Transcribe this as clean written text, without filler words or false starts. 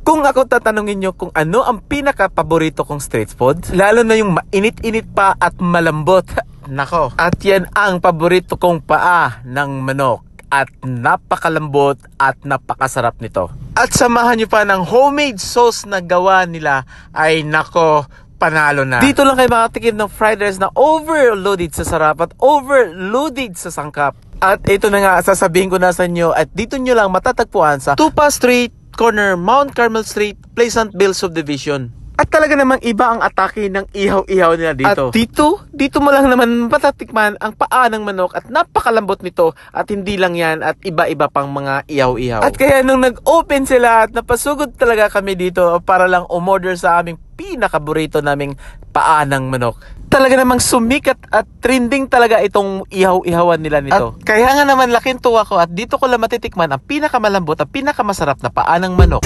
Kung ako tatanungin nyo kung ano ang pinaka-paborito kong street food, lalo na yung mainit-init pa at malambot, nako. At yan ang paborito kong paa ng manok. At napakalambot at napakasarap nito. At samahan nyo pa ng homemade sauce na gawa nila, ay nako, panalo na. Dito lang kayo makatikim ng fried rice na overloaded sa sarap at overloaded sa sangkap. At ito na nga, sasabihin ko na sa inyo, at dito nyo lang matatagpuan sa Tupa Street, corner Mount Carmel Street, Pleasantville Subdivision. At talaga namang iba ang atake ng ihaw-ihaw nila dito. At dito mo lang naman matatikman ang paa ng manok at napakalambot nito. At hindi lang yan, at iba-iba pang mga ihaw-ihaw. At kaya nung nag-open sila at napasugod talaga kami dito para lang umorder sa aming pinakaborito naming paa ng manok. Talaga namang sumikat at trending talaga itong ihaw-ihawan nila nito. At kaya nga naman laking tuwa ko at dito ko lang matitikman ang pinakamalambot at pinakamasarap na paa ng manok.